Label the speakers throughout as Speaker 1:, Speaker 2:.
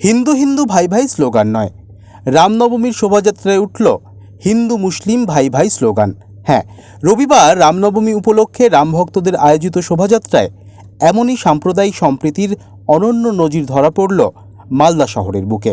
Speaker 1: হিন্দু হিন্দু ভাই ভাই স্লোগান নয়, রামনবমীর শোভাযাত্রায় উঠল হিন্দু মুসলিম ভাই ভাই স্লোগান। হ্যাঁ, রবিবার রামনবমী উপলক্ষে রামভক্তদের আয়োজিত শোভাযাত্রায় এমনই সাম্প্রদায়িক সম্প্রীতির অনন্য নজির ধরা পড়ল মালদা শহরের বুকে।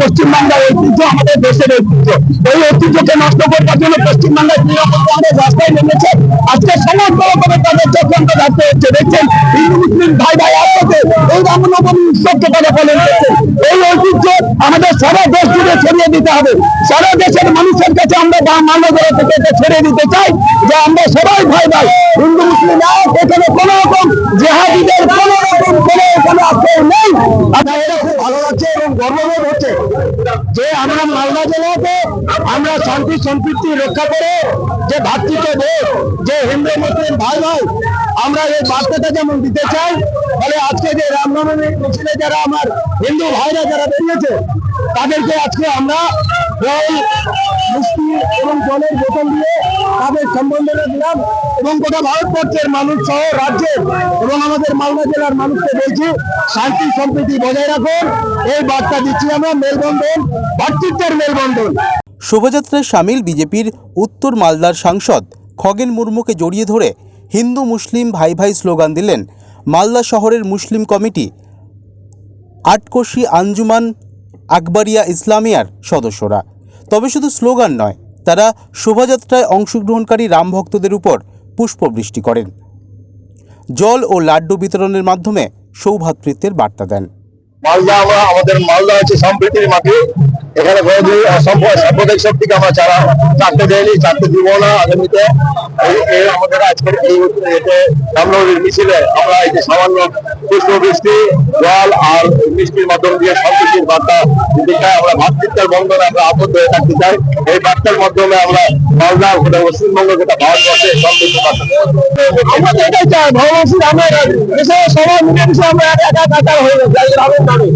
Speaker 2: পশ্চিমবাংলার ঐতিহ্য, আমাদের দেশের ঐতিহ্য, এই ঐতিহ্যকে নষ্ট করার জন্য পশ্চিমবাংলার তৃণমূল রাস্তায় নেমেছে। আজকে সমস্ত রকমের তাদের চক্রান্ত রাখতে হচ্ছে। দেখছেন হিন্দু মুসলিম ভাই ভাই একসাথে এই রামনবমী উৎসবকে তারা পালন করছে। এই ঐতিহ্য আমাদের সারা দেশ জুড়ে ছড়িয়ে দিতে হবে। সারা দেশের মানুষের কাছে আমরা মালদা জেলা থেকে এটা ছড়িয়ে দিতে চাই যে আমরা সবাই ভাই ভাই, হিন্দু মুসলিম এক, এখানে কোনো রকম জেহাদিদের কোনো রকম কোনো এখানে আশ্রয় নেই। ভালো লাগছে এবং গর্ববোধ হচ্ছে যে আমরা মালদা জেলাতে আমরা শান্তি সম্প্রীতি রক্ষা করে যে ভ্রাতৃত্ববোধ, যে হিন্দু মুসলিম ভাই ভাই, আমরা এই বার্তাটা যেমন দিতে চাই। ফলে আজকে যে রামনবমী মিছিলে যারা আমার হিন্দু ভাইরা যারা বেরিয়েছে তাদেরকে আজকে আমরা জল, মিষ্টি এবং জলের বোতল দিয়ে তাদের সম্বর্ধনা দিলাম এবং গোটা ভারতবর্ষের মানুষ সহ রাজ্যের এবং আমাদের মালদা জেলার মানুষকে বলছি শান্তি সম্প্রীতি বজায় রাখুন। এই বার্তা দিচ্ছি আমরা। মেলবন্ধন, ভ্রাতৃত্বের মেলবন্ধন।
Speaker 1: শোভাযাত্রায় সামিল বিজেপির উত্তর মালদার সাংসদ খগেন মুর্মুকে জড়িয়ে ধরে হিন্দু মুসলিম ভাই ভাই স্লোগান দিলেন মালদা শহরের মুসলিম কমিটি আটকোশি আঞ্জুমান আকবরিয়া ইসলামিয়ার সদস্যরা। তবে শুধু স্লোগান নয়, তারা শোভাযাত্রায় অংশগ্রহণকারী রামভক্তদের উপর পুষ্পবৃষ্টি করেন, জল ও লাড্ডু বিতরণের মাধ্যমে সৌভ্রাতৃত্বের বার্তা দেন।
Speaker 2: মালদা, আমাদের মালদা হচ্ছে সম্প্রীতির মাটি। এখানে সাম্প্রদায়িক শক্তিকে আমরা চারটে দেয়নি, চারটে দিব না আগামীতে। আমাদের আজকের এই রামনবমীর মিছিলে আমরা এই যে সামান্য পুষ্পবৃষ্টি, জল আর মিষ্টির মাধ্যম দিয়ে সম্প্রীতির বার্তা দিতে চাই। আমরা ভ্রাতৃত্বের বন্ধনে আমরা আবদ্ধ হয়ে থাকতে চাই। এই বার্তার মাধ্যমে আমরা মালদা, গোটা পশ্চিমবঙ্গ, গোটা ভারতবর্ষের সম্প্রীতির বার্তা আমরা তো এটাই চাই। ভগবান আমরা দেশের সবাই মিলেমিশে আমরা একাকার হয়ে যাই রামের নামে।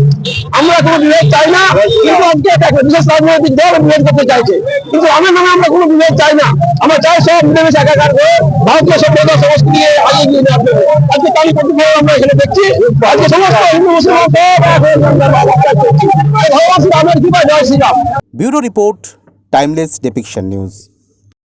Speaker 2: আমরা কোনো বিভেদ চাই না, কিন্তু আজকে বিশেষ রাজনৈতিক দল বিভেদ করতে চাইছে, কিন্তু রামের নামে আমরা কোনো বিভেদ চাই না। আমরা চাই সব মিলেমিশে একাকার করে ভারতীয় সভ্যতা সংস্কৃতি আগিয়ে নিয়ে যাওয়ার জন্য। আজকে তারই প্রতিফলন আমরা এখানে দেখছি। আজকে সমস্ত হিন্দু মুসলমান ভগবান শ্রী রামের কৃপায় জয় Shriram.
Speaker 1: Bureau report, timeless depiction news.